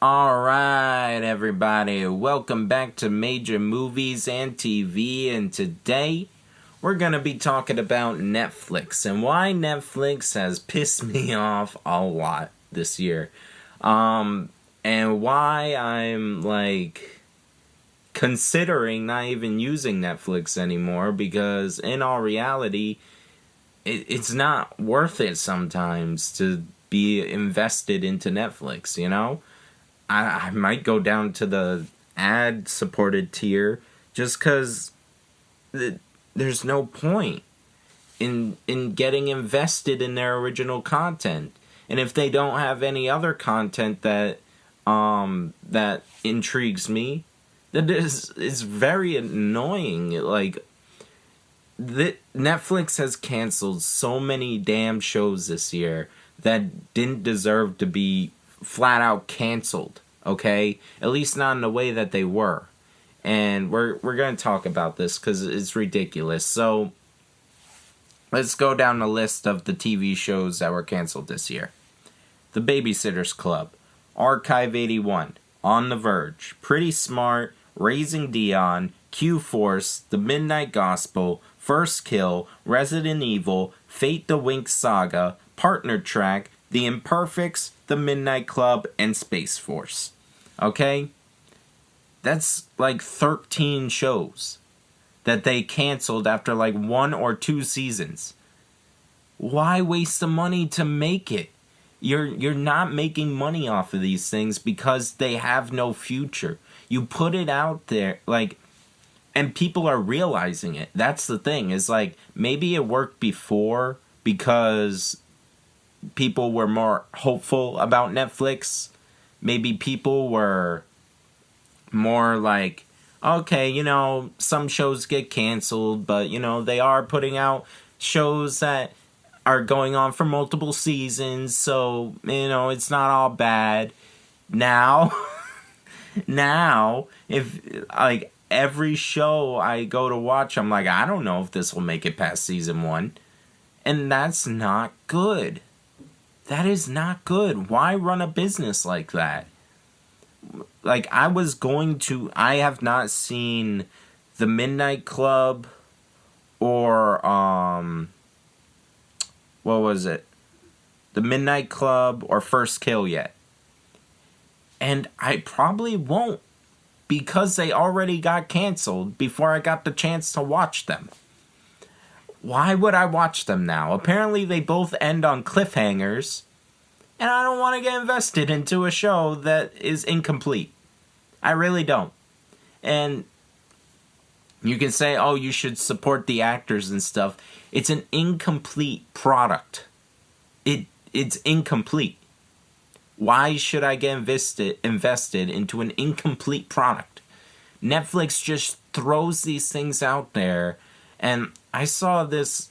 Alright, everybody, welcome back to Major Movies and TV, and today we're going to be talking about Netflix and why Netflix has pissed me off a lot this year. And why I'm, considering not even using Netflix anymore, because in all reality, it's not worth it sometimes to be invested into Netflix, you know? I might go down to the ad-supported tier just because there's no point in getting invested in their original content. And if they don't have any other content that intrigues me, that is very annoying. Netflix has canceled so many damn shows this year that didn't deserve to be flat out canceled, okay? At least not in the way that they were. And we're going to talk about this because it's ridiculous. So let's go down the list of the TV shows that were canceled this year. The Babysitter's Club, Archive 81, On the Verge, Pretty Smart, Raising Dion, Q-Force, The Midnight Gospel, First Kill, Resident Evil, Fate the Winx Saga, Partner Track, The Imperfects, The Midnight Club, and Space Force. Okay? That's 13 shows that they canceled after 1 or 2 seasons. Why waste the money to make it? You're not making money off of these things because they have no future. You put it out there, and people are realizing it. That's the thing, is maybe it worked before because people were more hopeful about Netflix. Maybe people were more okay, some shows get canceled, but, they are putting out shows that are going on for multiple seasons, so, it's not all bad. Now, if, every show I go to watch, I'm I don't know if this will make it past season 1. And that's not good. That is not good. Why run a business like that? I have not seen The Midnight Club or, what was it? The Midnight Club or First Kill yet. And I probably won't, because they already got canceled before I got the chance to watch them. Why would I watch them now? Apparently they both end on cliffhangers, and I don't want to get invested into a show that is incomplete. I really don't. And you can say, oh, you should support the actors and stuff. It's an incomplete product. It's incomplete. Why should I get invested into an incomplete product? Netflix just throws these things out there. And I saw this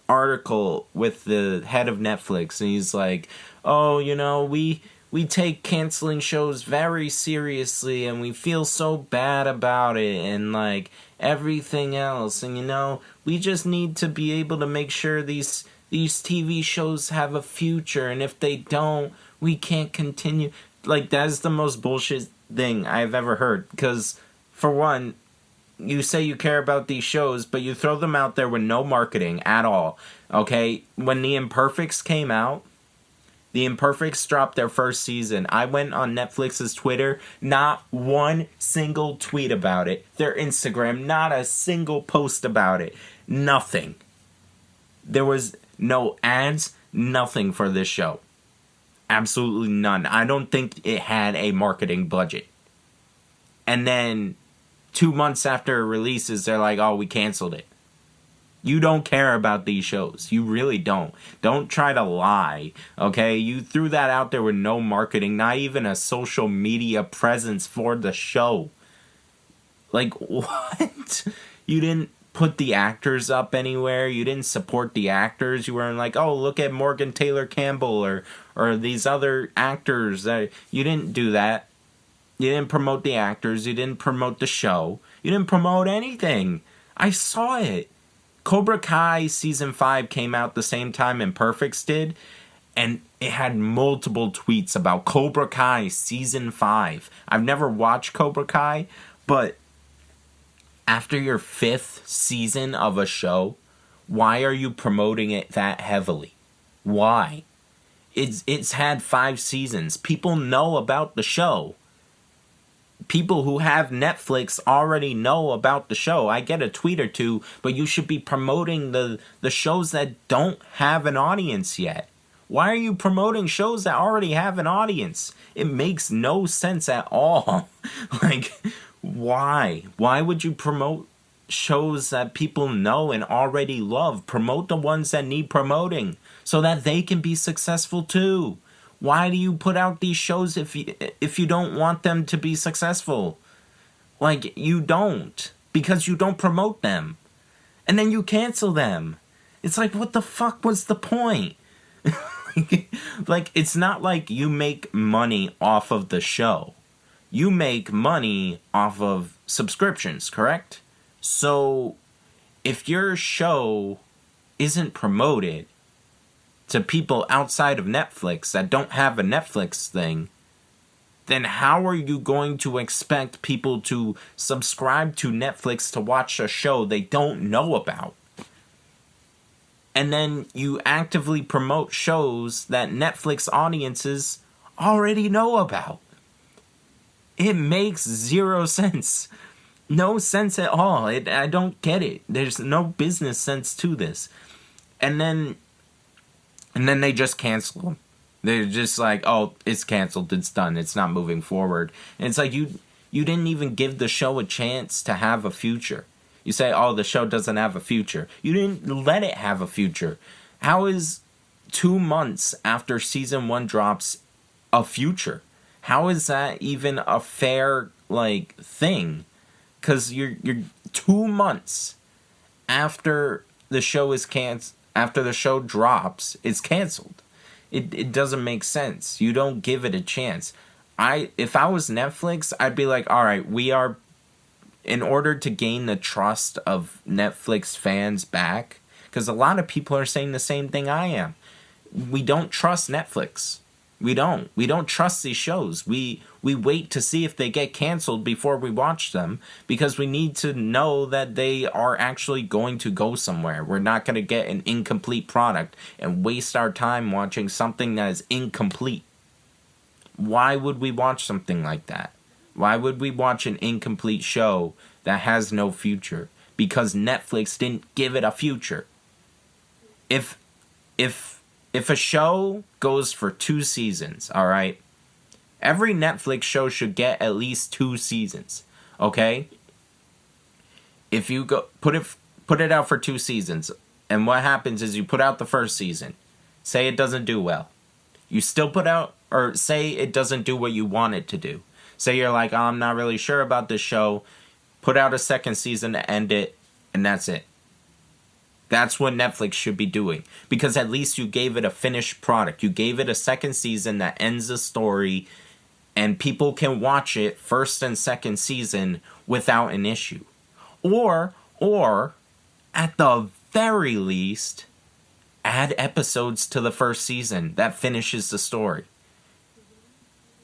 article with the head of Netflix, and he's like, oh, we take canceling shows very seriously, and we feel so bad about it, and everything else, and we just need to be able to make sure these TV shows have a future, and if they don't, we can't continue. That is the most bullshit thing I've ever heard, because, for one, you say you care about these shows, but you throw them out there with no marketing at all, okay? When The Imperfects came out, The Imperfects dropped their first season. I went on Netflix's Twitter, not one single tweet about it. Their Instagram, not a single post about it. Nothing. There was no ads, nothing for this show. Absolutely none. I don't think it had a marketing budget. And then 2 months after it releases, they're like, oh, we canceled it. You don't care about these shows. You really don't. Don't try to lie, okay? You threw that out there with no marketing, not even a social media presence for the show. What? You didn't put the actors up anywhere. You didn't support the actors. You weren't oh, look at Morgan Taylor Campbell or these other actors. You didn't do that. You didn't promote the actors. You didn't promote the show. You didn't promote anything. I saw it. Cobra Kai Season 5 came out the same time Imperfects did, and it had multiple tweets about Cobra Kai season 5. I've never watched Cobra Kai, but after your 5th season of a show, why are you promoting it that heavily? Why? It's had 5 seasons. People know about the show. People who have Netflix already know about the show. I get a tweet or two, but you should be promoting the shows that don't have an audience yet. Why are you promoting shows that already have an audience? It makes no sense at all. Like, why? Why would you promote shows that people know and already love? Promote the ones that need promoting so that they can be successful too. Why do you put out these shows if you don't want them to be successful? Like, you don't. Because you don't promote them. And then you cancel them. It's like, what the fuck was the point? Like, it's not like you make money off of the show. You make money off of subscriptions, correct? So, if your show isn't promoted to people outside of Netflix that don't have a Netflix thing, then how are you going to expect people to subscribe to Netflix to watch a show they don't know about? And then you actively promote shows that Netflix audiences already know about. It makes zero sense. No sense at all. I don't get it. There's no business sense to this. And then they just cancel them. They're just like, oh, it's canceled, it's done, it's not moving forward. And it's like, you didn't even give the show a chance to have a future. You say, oh, the show doesn't have a future. You didn't let it have a future. How is 2 months after season 1 drops a future? How is that even a fair, like, thing? Because you're 2 months after the show is after the show drops, it's canceled. It doesn't make sense. You don't give it a chance. If I was Netflix, I'd be like, all right, in order to gain the trust of Netflix fans back, because a lot of people are saying the same thing I am. We don't trust Netflix. We don't trust these shows. We wait to see if they get canceled before we watch them, because we need to know that they are actually going to go somewhere. We're not going to get an incomplete product and waste our time watching something that is incomplete. Why would we watch something like that? Why would we watch an incomplete show that has no future? Because Netflix didn't give it a future. If a show goes for 2 seasons, all right? Every Netflix show should get at least 2 seasons, okay? If you go put it out for 2 seasons, and what happens is you put out the first season. Say it doesn't do well. You still put out, or say it doesn't do what you want it to do. Say you're like, oh, I'm not really sure about this show. Put out a second season to end it, and that's it. That's what Netflix should be doing. Because at least you gave it a finished product. You gave it a second season that ends the story, and people can watch it first and second season without an issue. Or at the very least, add episodes to the first season that finishes the story.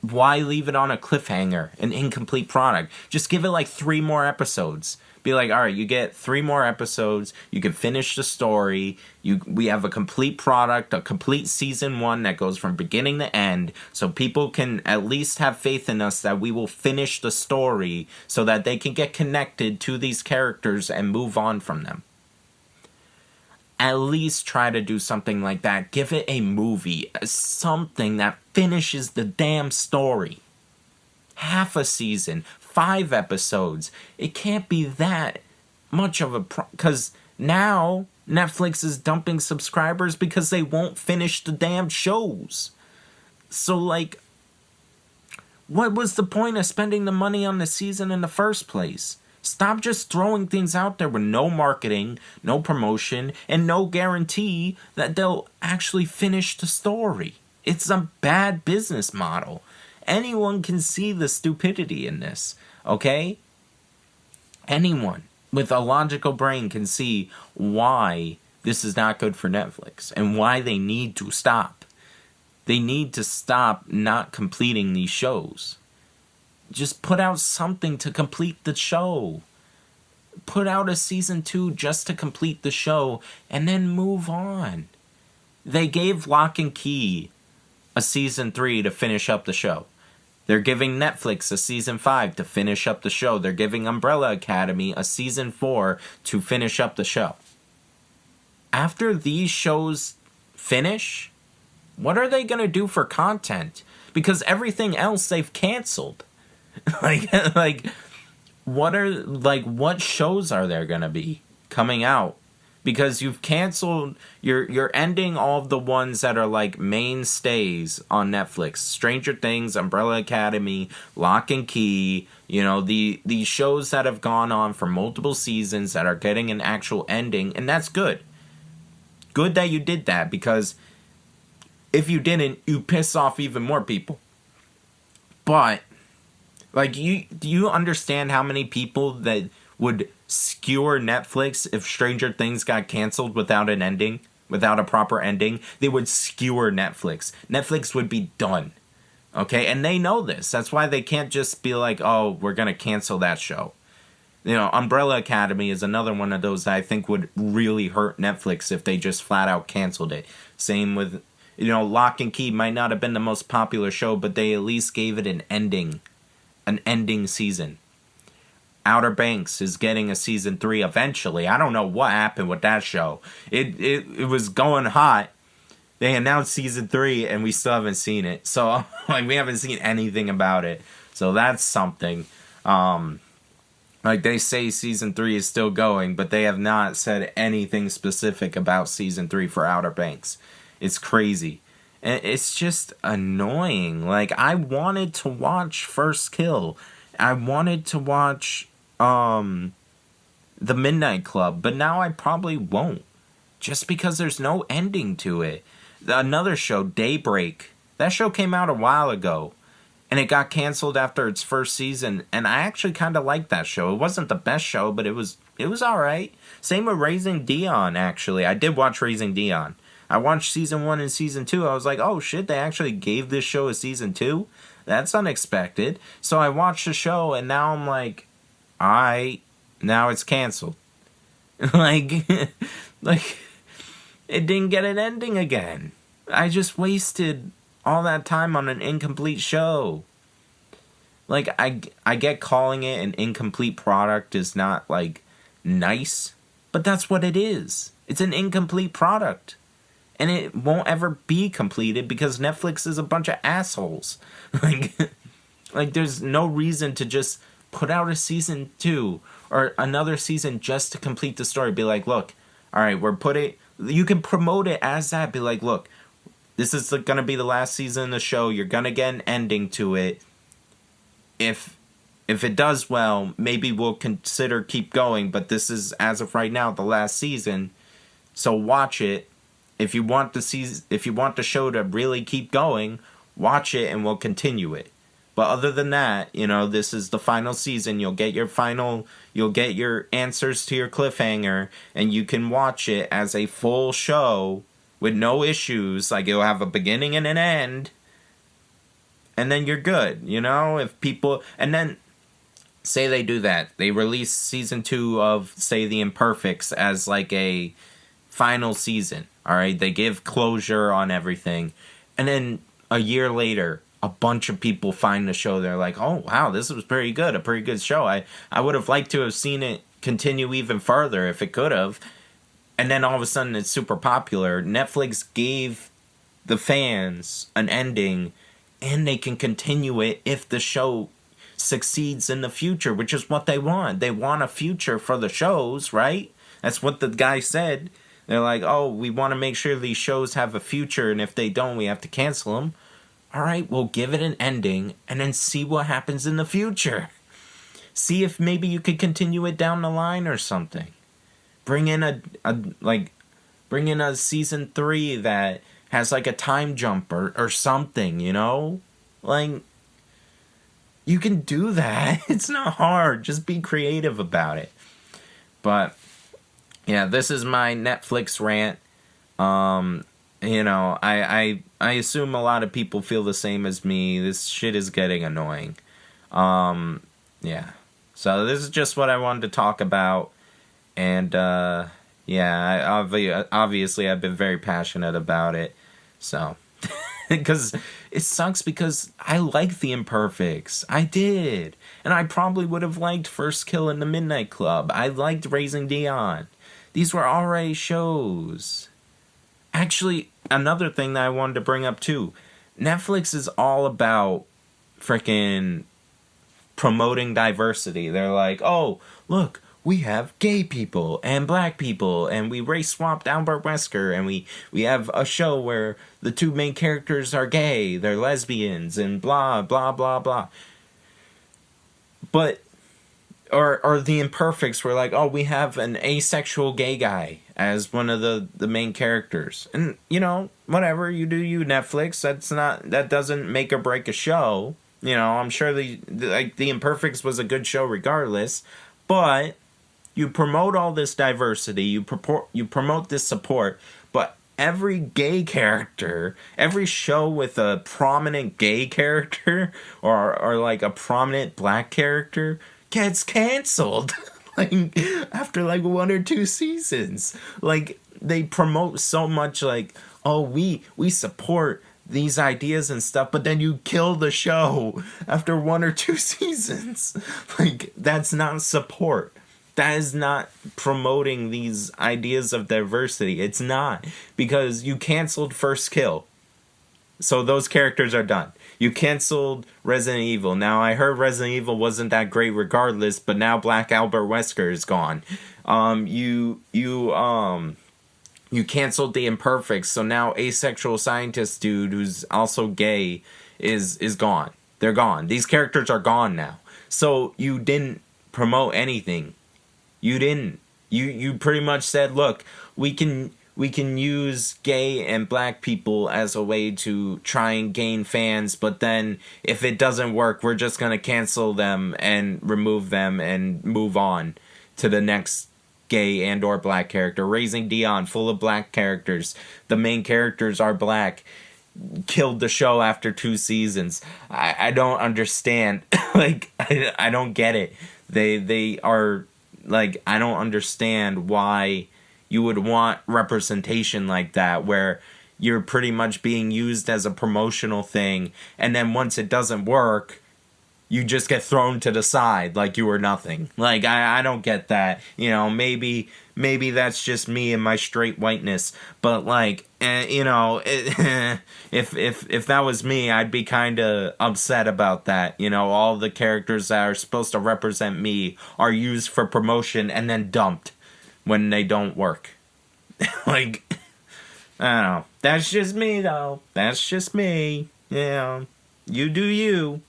Why leave it on a cliffhanger, an incomplete product? Just give it like 3 more episodes. Be like, all right, you get 3 more episodes. You can finish the story. We have a complete product, a complete season 1 that goes from beginning to end. So people can at least have faith in us that we will finish the story so that they can get connected to these characters and move on from them. At least try to do something like that. Give it a movie, something that finishes the damn story. Half a season, 5 episodes. It can't be that much of a because now Netflix is dumping subscribers because they won't finish the damn shows. So, like, what was the point of spending the money on the season in the first place? Stop just throwing things out there with no marketing, no promotion, and no guarantee that they'll actually finish the story. It's a bad business model. Anyone can see the stupidity in this, okay? Anyone with a logical brain can see why this is not good for Netflix and why they need to stop. They need to stop not completing these shows. Just put out something to complete the show. Put out a season 2 just to complete the show and then move on. They gave Lock and Key a season 3 to finish up the show. They're giving Netflix a season 5 to finish up the show. They're giving Umbrella Academy a season 4 to finish up the show. After these shows finish, what are they going to do for content? Because everything else they've canceled. What shows are there going to be coming out? Because you've canceled, you're ending all of the ones that are like mainstays on Netflix. Stranger Things, Umbrella Academy, Lock and Key, these shows that have gone on for multiple seasons that are getting an actual ending, and that's good. Good that you did that, because if you didn't, you piss off even more people. But, do you understand how many people that would skewer Netflix if Stranger Things got canceled without an ending, without a proper ending? They would skewer Netflix. Netflix would be done. Okay? And they know this. That's why they can't just be like, oh, we're going to cancel that show. Umbrella Academy is another one of those that I think would really hurt Netflix if they just flat out canceled it. Same with, Lock and Key might not have been the most popular show, but they at least gave it an ending season. Outer Banks is getting a season 3 eventually. I don't know what happened with that show. It was going hot. They announced season 3 and we still haven't seen it. So we haven't seen anything about it. So that's something. They say season 3 is still going, but they have not said anything specific about season 3 for Outer Banks. It's crazy. And it's just annoying. I wanted to watch First Kill. I wanted to watch The Midnight Club, but now I probably won't. Just because there's no ending to it. Another show, Daybreak. That show came out a while ago. And it got canceled after its first season. And I actually kind of liked that show. It wasn't the best show, but it was alright. Same with Raising Dion, actually. I did watch Raising Dion. I watched season 1 and season 2. I was like, oh shit, they actually gave this show a season 2? That's unexpected. So I watched the show, and now I'm like, alright, now it's canceled. It didn't get an ending again. I just wasted all that time on an incomplete show. I get calling it an incomplete product is not, nice, but that's what it is. It's an incomplete product. And it won't ever be completed because Netflix is a bunch of assholes. There's no reason to just put out a season 2 or another season just to complete the story. Be like, look, alright, you can promote it as that. Be like, look, this is going to be the last season of the show. You're going to get an ending to it. If it does well, maybe we'll consider keep going. But this is, as of right now, the last season. So watch it. If you want the show to really keep going, watch it and we'll continue it. But other than that, this is the final season. You'll get your answers to your cliffhanger, and you can watch it as a full show with no issues. It'll have a beginning and an end. And then you're good, if people, and then say they do that. They release season 2 of, say, The Imperfects as a final season. All right, they give closure on everything. And then a year later, a bunch of people find the show. They're like, oh, wow, this was pretty good. A pretty good show. I would have liked to have seen it continue even further if it could have. And then all of a sudden it's super popular. Netflix gave the fans an ending, and they can continue it if the show succeeds in the future, which is what they want. They want a future for the shows, right? That's what the guy said. They're like, oh, we want to make sure these shows have a future, and if they don't, we have to cancel them. All right, we'll give it an ending, and then see what happens in the future. See if maybe you could continue it down the line or something. Bring in a season 3 that has a time jump or something, you can do that. It's not hard. Just be creative about it. But yeah, this is my Netflix rant. I I assume a lot of people feel the same as me. This shit is getting annoying. Yeah. So this is just what I wanted to talk about. And, obviously I've been very passionate about it. So, because it sucks because I like the Imperfects. I did. And I probably would have liked First Kill in the Midnight Club. I liked Raising Dion. These were alright shows. Actually, another thing that I wanted to bring up too. Netflix is all about freaking promoting diversity. They're like, oh, look, we have gay people and black people, and we race swapped Albert Wesker, and we have a show where the two main characters are gay, they're lesbians, and blah, blah, blah, blah. But, or the Imperfects were like, oh, we have an asexual gay guy as one of the main characters. And, you know, whatever, you do you, Netflix. That doesn't make or break a show. You know, I'm sure the Imperfects was a good show regardless, but you promote all this diversity, you promote this support, but every gay character, every show with a prominent gay character or like a prominent black character gets canceled. Like after like 1 or 2 seasons. Like they promote so much like, oh, we support these ideas and stuff, but then you kill the show after 1 or 2 seasons. Like that's not support. That is not promoting these ideas of diversity. It's not. Because you canceled First Kill. So those characters are done. You canceled Resident Evil. Now, I heard Resident Evil wasn't that great regardless, but now Black Albert Wesker is gone. You canceled The Imperfects, so now asexual scientist dude who's also gay is gone. They're gone. These characters are gone now. So you didn't promote anything. You didn't. You pretty much said, look, we can use gay and black people as a way to try and gain fans, but then if it doesn't work, we're just gonna cancel them and remove them and move on to the next gay and or black character. Raising Dion, full of black characters. The main characters are black. Killed the show after 2 seasons. I don't understand. Like, I don't get it. They are... Like, I don't understand why you would want representation like that, where you're pretty much being used as a promotional thing, and then once it doesn't work, you just get thrown to the side like you were nothing. Like, I don't get that. You know, maybe that's just me and my straight whiteness, but like, you know, if that was me, I'd be kind of upset about that. You know, all the characters that are supposed to represent me are used for promotion and then dumped when they don't work. Like, I don't know. That's just me, though. That's just me. Yeah, you do you,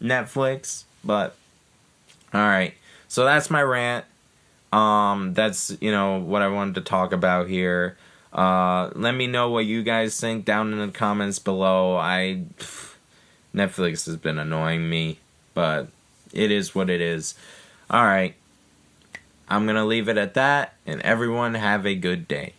Netflix. But all right, so that's my rant. That's, you know, what I wanted to talk about here. Let me know what you guys think down in the comments below. Netflix has been annoying me, but it is what it is. Alright, I'm gonna leave it at that, and everyone have a good day.